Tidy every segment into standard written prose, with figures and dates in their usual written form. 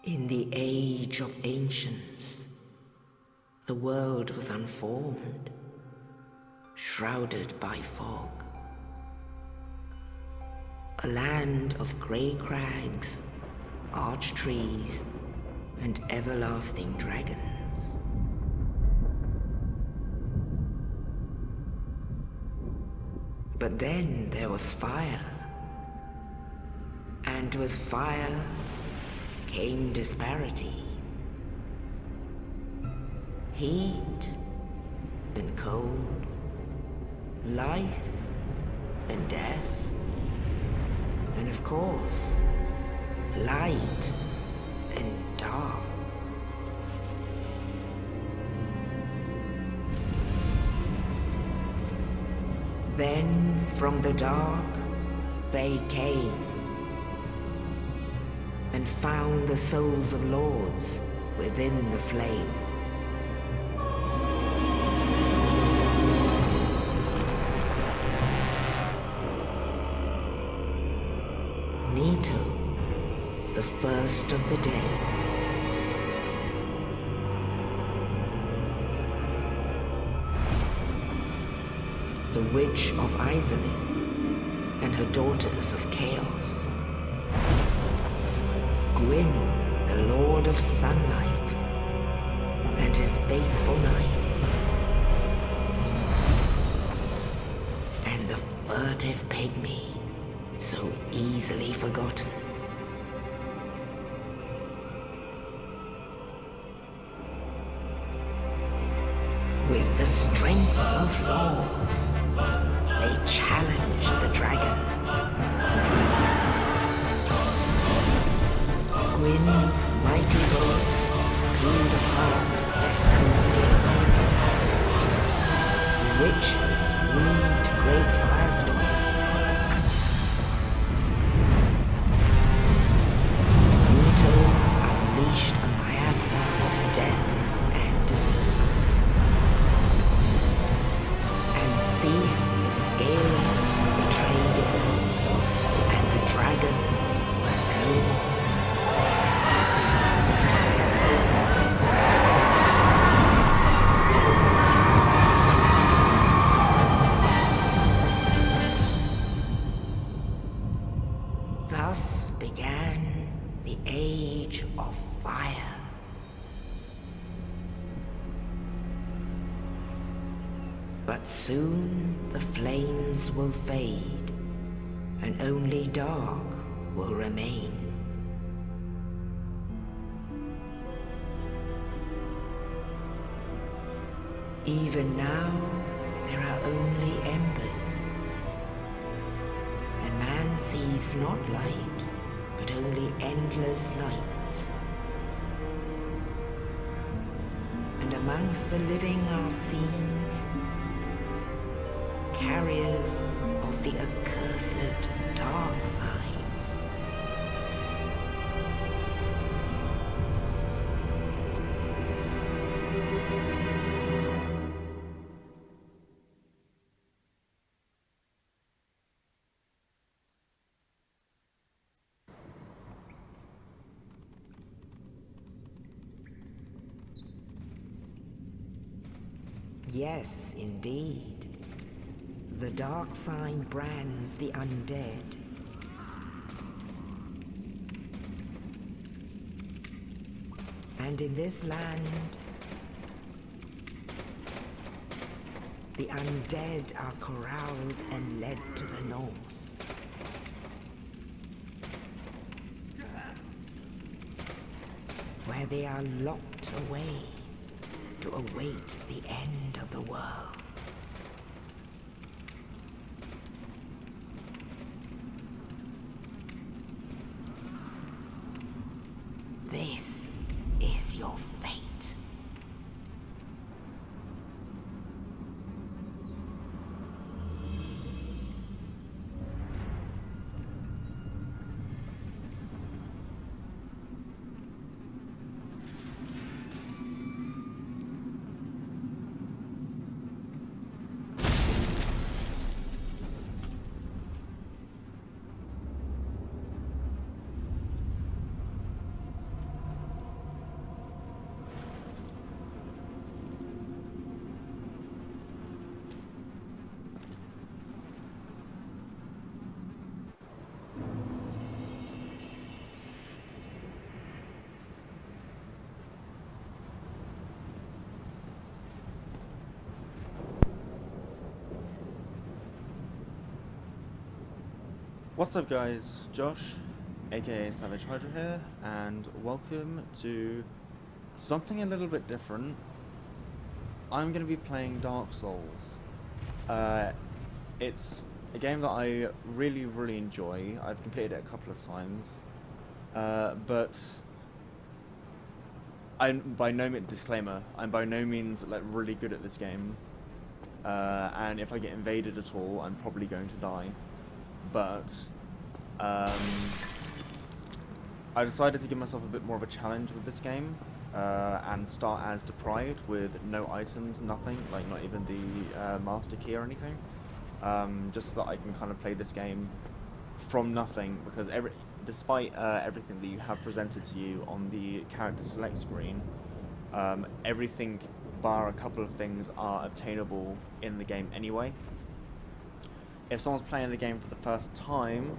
In the age of ancients, the world was unformed, shrouded by fog. A land of grey crags, arch trees, and everlasting dragons. But then there was fire, and with fire came disparity. Heat and cold, life and death, and of course, light and dark. Then from the dark they came and found the souls of lords within the flame. Nito, the first of the dead. The Witch of Izalith and her daughters of Chaos. Gwyn, the Lord of Sunlight, and his faithful knights. And the furtive pygmy, so easily forgotten. With the strength of lords, they challenged the dragons. Gwyn's mighty bullets peeled apart their stone skins. Witches weaved great firestorms. Nito unleashed a miasma of death and disease. And Seath, the Scaleless, betrayed his own, and the dragons were no more. Thus began the Age of Fire. But soon the flames will fade, and only dark will remain. Even now, there are only embers. And man sees not light, but only endless nights. And amongst the living are seen carriers of the accursed dark side. Yes, indeed. The dark sign brands the undead. And in this land, the undead are corralled and led to the north. Where they are locked away to await the end of the world. This is your fate. What's up guys, Josh, aka Savage Hydra here, and welcome to something a little bit different. I'm going to be playing Dark Souls. It's a game that I really enjoy. I've completed it a couple of times, but I'm by no means, disclaimer, I'm by no means like really good at this game, and if I get invaded at all, I'm probably going to die. But I decided to give myself a bit more of a challenge with this game, and start as deprived with no items, nothing, like not even the master key or anything, just so that I can kind of play this game from nothing, because despite everything that you have presented to you on the character select screen, everything bar a couple of things are obtainable in the game anyway. If someone's playing the game for the first time,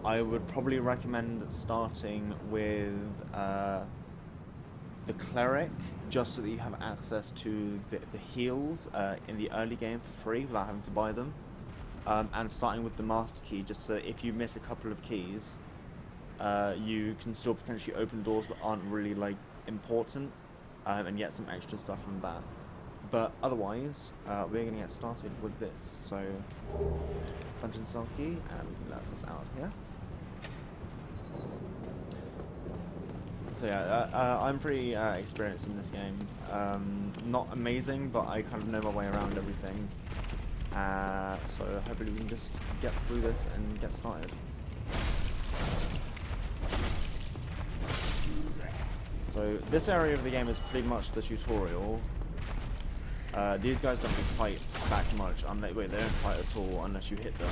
I would probably recommend starting with the cleric, just so that you have access to the heals in the early game for free without having to buy them, and starting with the master key, just so if you miss a couple of keys, you can still potentially open doors that aren't really like important, and get some extra stuff from that. But otherwise, we're going to get started with this. So, dungeon cell key, and we can let ourselves out of here. So yeah, I'm pretty experienced in this game. Not amazing, but I kind of know my way around everything. So hopefully we can just get through this and get started. So this area of the game is pretty much the tutorial. These guys don't really fight back much. They don't fight at all unless you hit them,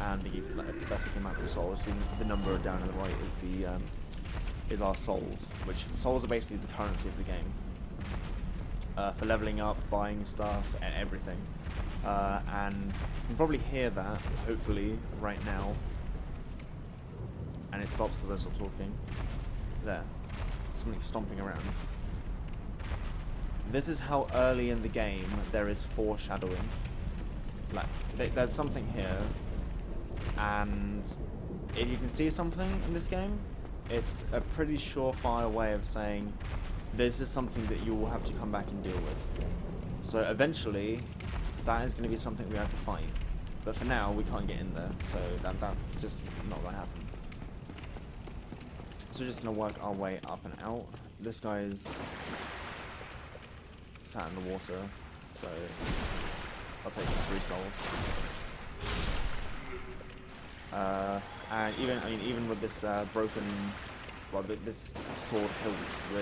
and they give you like a pathetic amount of souls. So the number down on the right is the is our souls, which souls are basically the currency of the game, for leveling up, buying stuff, and everything. And you can probably hear that, hopefully, right now. And it stops as I start talking. There, something stomping around. This is how early in the game there is foreshadowing. Like, there's something here, and if you can see something in this game, it's a pretty surefire way of saying this is something that you will have to come back and deal with. So eventually, that is going to be something we have to fight. But for now, we can't get in there, so that's just not going to happen. So we're just going to work our way up and out. This guy's sat in the water, so I'll take some free souls. And even with this broken, well, this sword hilt, we're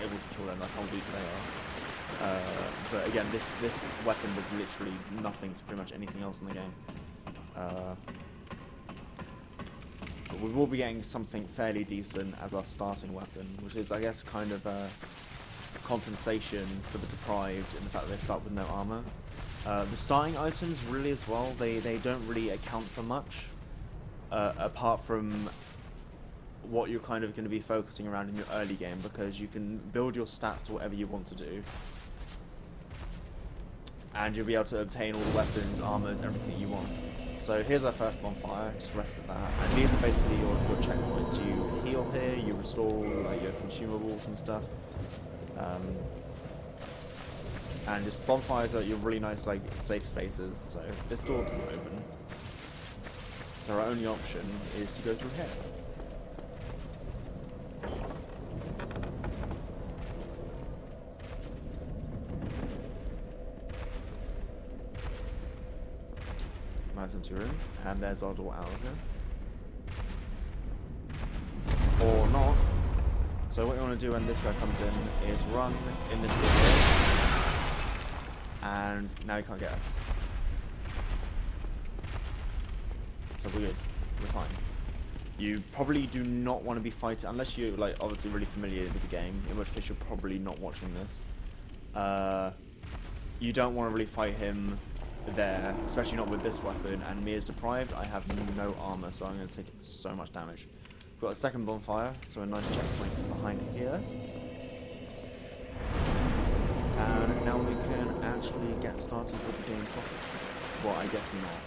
able to kill them. That's how weak they are. But again, this weapon does literally nothing to pretty much anything else in the game. But we will be getting something fairly decent as our starting weapon, which is, I guess, kind of a compensation for the deprived in the fact that they start with no armor. The starting items really as well, they don't really account for much, apart from what you're kind of going to be focusing around in your early game, because you can build your stats to whatever you want to do, and you'll be able to obtain all the weapons, armors, everything you want. So here's our first bonfire, just rest at that, and these are basically your checkpoints. You heal here, you restore like your consumables and stuff. And just bonfires are your really nice like safe spaces, so this door doesn't open. So our only option is to go through here. Nice empty room, and there's our door out of here. Or not. So what you want to do when this guy comes in is run in this door here, and now he can't get us. So we're good, we're fine. You probably do not want to be fighting, unless you're like obviously really familiar with the game, in which case you're probably not watching this. You don't want to really fight him there, especially not with this weapon, and me as deprived, I have no armor, so I'm going to take so much damage. We've got a second bonfire, so a nice checkpoint behind here. And now we can actually get started with the game proper. Well, I guess not.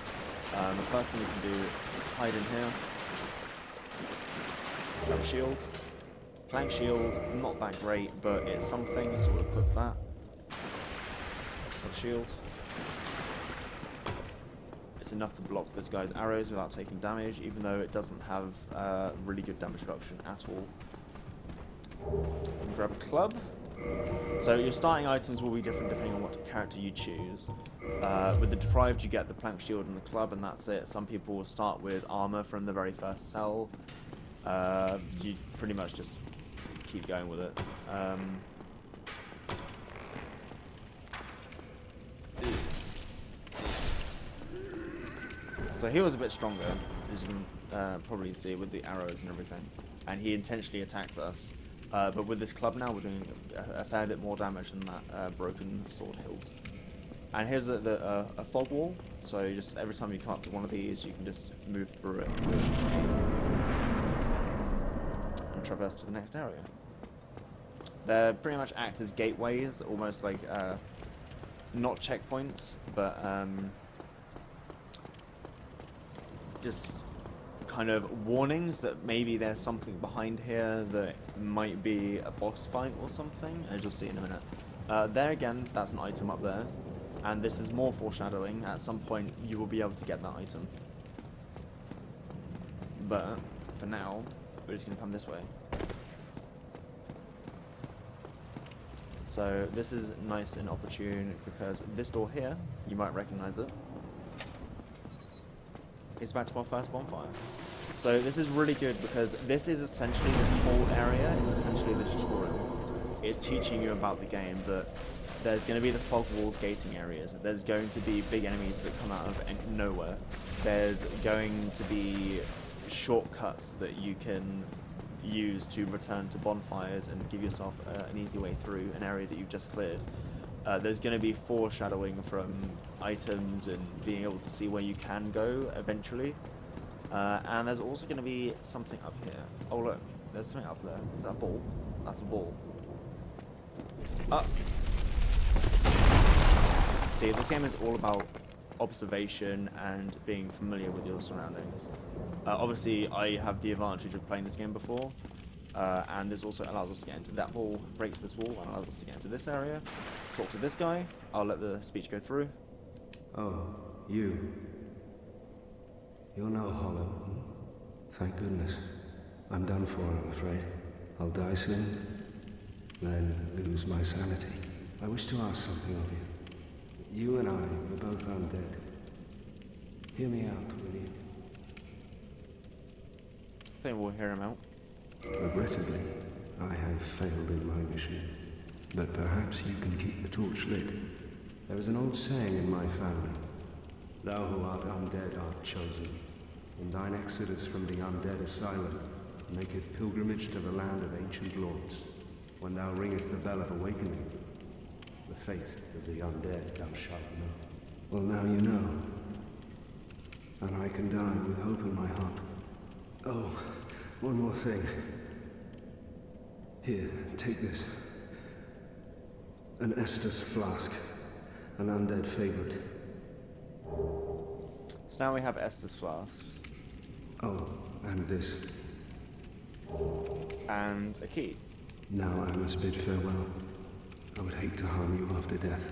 The first thing we can do, hide in here. Grab a shield. Plank shield, not that great, but it's something, so we'll equip that. Got a shield. It's enough to block this guy's arrows without taking damage, even though it doesn't have really good damage reduction at all. And grab a club. So your starting items will be different depending on what character you choose. With the deprived you get the plank shield and the club, and that's it. Some people will start with armor from the very first cell. You pretty much just keep going with it. So he was a bit stronger, as you can probably see with the arrows and everything, and he intentionally attacked us. But with this club now, we're doing a fair bit more damage than that broken sword hilt. And here's a fog wall, so you just every time you come up to one of these, you can just move through it with and traverse to the next area. They pretty much act as gateways, almost like not checkpoints, but just kind of warnings that maybe there's something behind here that might be a boss fight or something, as you'll see in a minute. There again, that's an item up there, and this is more foreshadowing. At some point you will be able to get that item, but for now we're just going to come this way. So this is nice and opportune because this door here, you might recognize it. It's back to our first bonfire. So this is really good because this is essentially, this whole area is essentially the tutorial. It's teaching you about the game, that there's going to be the fog walls gating areas. There's going to be big enemies that come out of nowhere. There's going to be shortcuts that you can use to return to bonfires and give yourself an easy way through an area that you've just cleared. There's going to be foreshadowing from items and being able to see where you can go eventually. And there's also going to be something up here. Oh look, there's something up there. Is that a ball? That's a ball. See, this game is all about observation and being familiar with your surroundings. Obviously, I have the advantage of playing this game before, and this also allows us to get into that wall, breaks this wall, and allows us to get into this area. Talk to this guy. I'll let the speech go through. Oh, you. You're no hollow. Thank goodness. I'm done for, I'm afraid. I'll die soon, then lose my sanity. I wish to ask something of you. You and I are both undead. Hear me out, will you? I think we'll hear him out. Regrettably, I have failed in my mission. But perhaps you can keep the torch lit. There is an old saying in my family. Thou who art undead art chosen. In thine exodus from the undead asylum, maketh pilgrimage to the land of ancient lords. When thou ringest the bell of awakening, the fate of the undead thou shalt know. Well, now you know. And I can die with hope in my heart. Oh, one more thing. Here, take this. An Estus flask. An undead favorite. So now we have Estus flasks. Oh, and this. And a key. Now I must bid farewell. I would hate to harm you after death.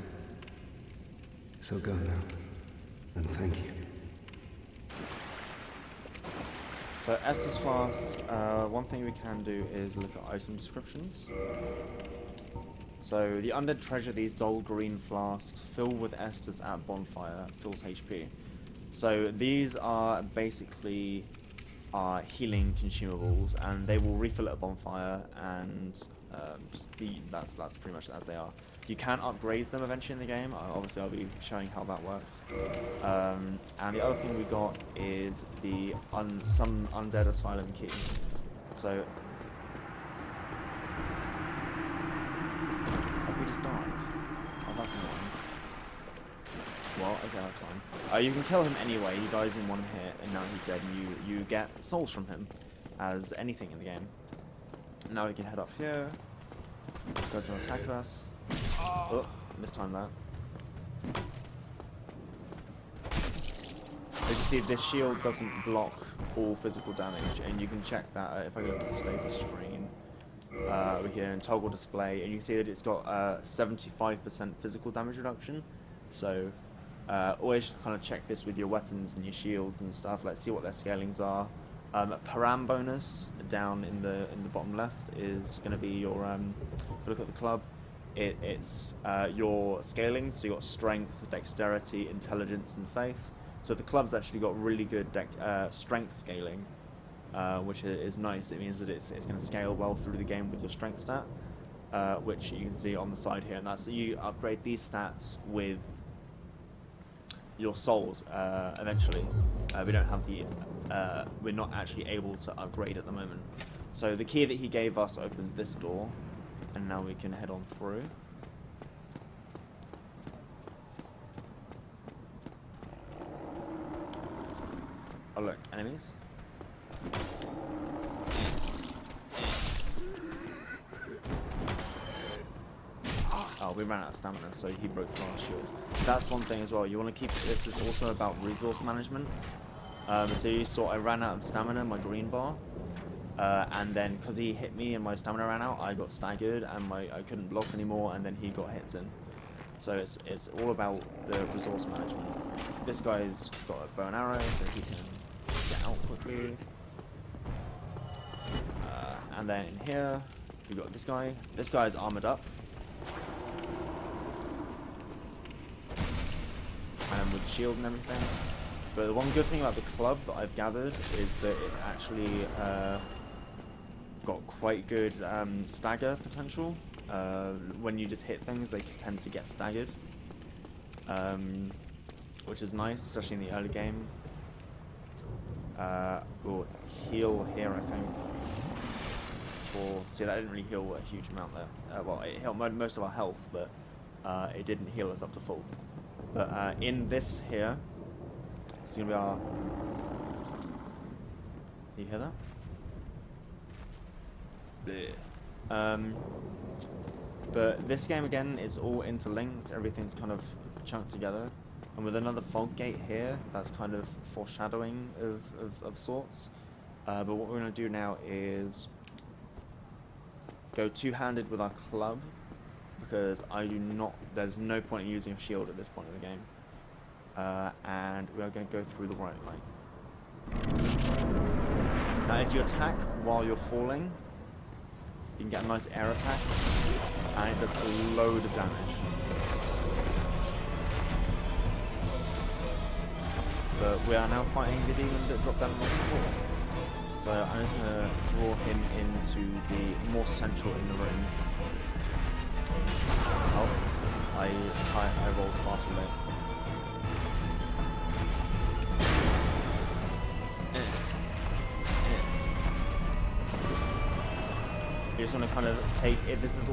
So go now, and thank you. So Estus flasks, one thing we can do is look at item descriptions. So the undead treasure these dull green flasks filled with Estus at bonfire, fills HP. So these are basically healing consumables, and they will refill at a bonfire and that's pretty much as they are. You can upgrade them eventually in the game. Obviously I'll be showing how that works. And the other thing we got is the some undead asylum key. So he just died. Oh, that's annoying. Well, okay, that's fine. You can kill him anyway. He dies in one hit, and now he's dead, and you get souls from him, as anything in the game. Now we can head up here. This guy's gonna attack us. Oh, mistimed that. As you see this shield doesn't block all physical damage, and you can check that if I look at the status screen. We can toggle display, and you can see that it's got 75% physical damage reduction. So always kind of check this with your weapons and your shields and stuff. Let's see what their scalings are. Param bonus down in the bottom left is going to be your. If you look at the club, it's your scalings. So you got strength, dexterity, intelligence, and faith. So the club's actually got really good strength scaling, which is nice. It means that it's going to scale well through the game with your strength stat, which you can see on the side here. And that's you upgrade these stats with your souls eventually. We don't have the. We're not actually able to upgrade at the moment. So the key that he gave us opens this door, and now we can head on through. Oh look, enemies. Oh, we ran out of stamina, so he broke the last shield. That's one thing as well. You want to keep. This is also about resource management. So you saw I ran out of stamina, my green bar, and then because he hit me and my stamina ran out, I got staggered and I couldn't block anymore, and then he got hits in. So it's all about the resource management. This guy's got a bow and arrow, so he can get out quickly. And then in here, we got this guy. This guy is armored up. And with shield and everything. But the one good thing about the club that I've gathered is that it's actually got quite good stagger potential. When you just hit things, they tend to get staggered, which is nice, especially in the early game. We'll heal here, I think. See, that didn't really heal a huge amount there. Well, it healed most of our health, but it didn't heal us up to full. But in this here, it's gonna be our. You hear that? Bleh. But this game again is all interlinked. Everything's kind of chunked together, and with another fog gate here, that's kind of foreshadowing of sorts. But what we're gonna do now is go two-handed with our club, because I do not. There's no point in using a shield at this point in the game. And we are going to go through the right line. Now if you attack while you're falling, you can get a nice air attack, and it does a load of damage. But we are now fighting the demon that dropped down on us before. So I'm just going to draw him into the more central in the room. Oh, I rolled far too late. You just want to kind of take it. This is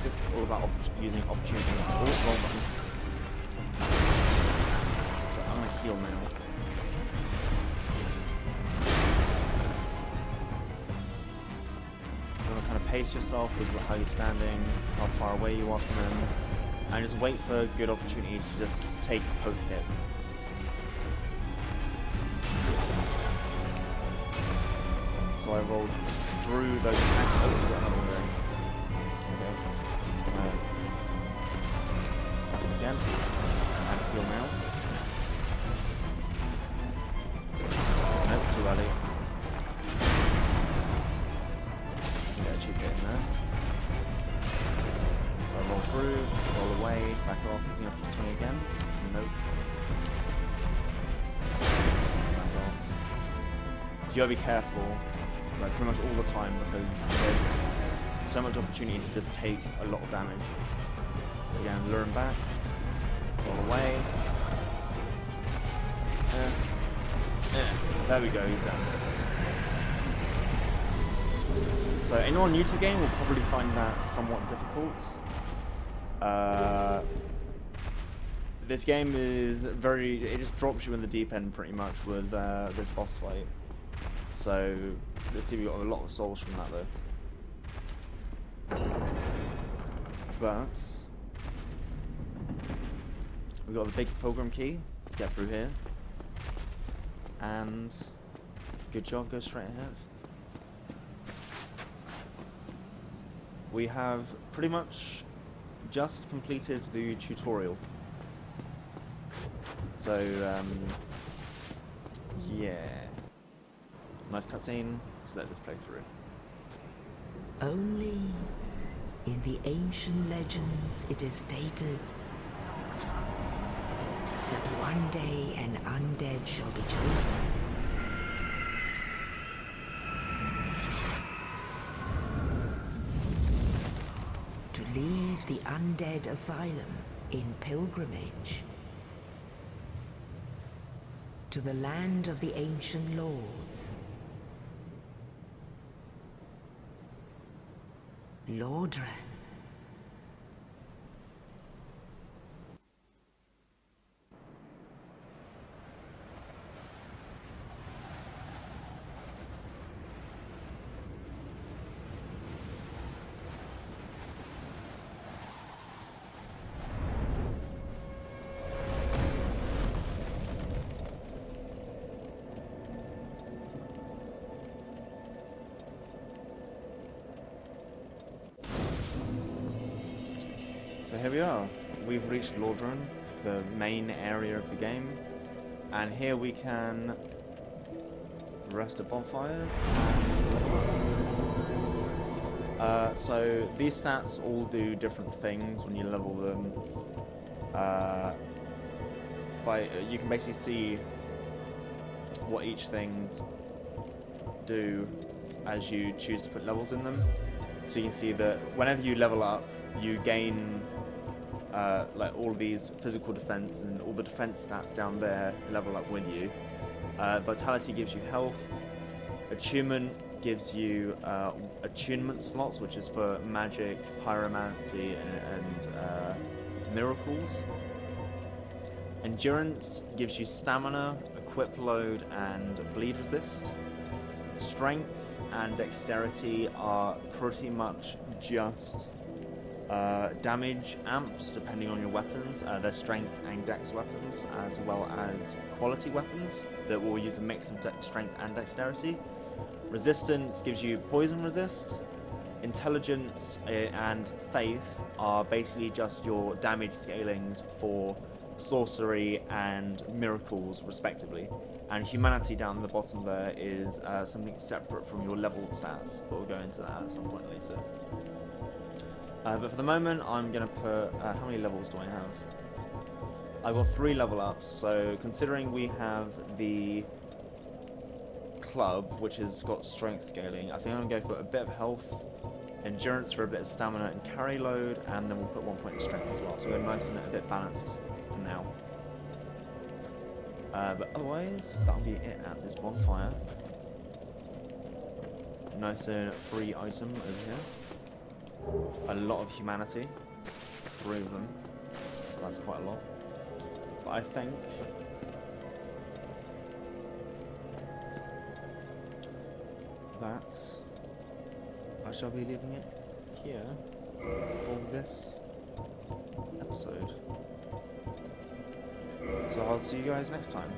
just all about using opportunities. Oh, wrong button. So I'm gonna heal now. You want to kind of pace yourself with how you're standing, how far away you are from them, and just wait for good opportunities to just take poke hits. So I rolled through those attacks. Oh, we've got another one going. Okay. Back again. And heal now. Nope, too early. Get a cheap hit in there. So I roll through, roll away, back off. Is he going to swing again? Nope. Back off. You gotta be careful. Like pretty much all the time, because there's so much opportunity to just take a lot of damage. Again, lure him back, roll away. There we go, he's done. So anyone new to the game will probably find that somewhat difficult. This game is it just drops you in the deep end pretty much with this boss fight. So let's see, we got a lot of souls from that though. But we got the big pilgrim key. Get through here. and good job, go straight ahead. We have pretty much just completed the tutorial. So, yeah. Nice cutscene, so let this play through. Only in the ancient legends it is stated that one day an undead shall be chosen. To leave the undead asylum in pilgrimage to the land of the ancient lords. Lordran. So here we are. We've reached Lordran, the main area of the game, and here we can rest at bonfires and level up. So these stats all do different things when you level them. You can basically see what each things do as you choose to put levels in them. So you can see that whenever you level up, you gain like all of these physical defense, and all the defense stats down there level up with you. Vitality gives you health. Attunement gives you attunement slots, which is for magic, pyromancy, and miracles. Endurance gives you stamina, equip load, and bleed resist. Strength and dexterity are pretty much just damage amps, depending on your weapons. They're strength and dex weapons, as well as quality weapons that will use a mix of strength and dexterity. Resistance gives you poison resist. Intelligence and faith are basically just your damage scalings for sorcery and miracles, respectively. And humanity down the bottom there is something separate from your leveled stats, but we'll go into that at some point later. But for the moment, I'm going to put... how many levels do I have? I've got 3 level ups, so considering we have the club, which has got strength scaling, I think I'm going to go for a bit of health, endurance for a bit of stamina and carry load, and then we'll put 1 point of strength as well, so we're nice and a bit balanced for now. But otherwise, that'll be it at this bonfire. Nice and free item over here. A lot of humanity. 3 of them. That's quite a lot. But I think that I shall be leaving it here for this episode. So I'll see you guys next time.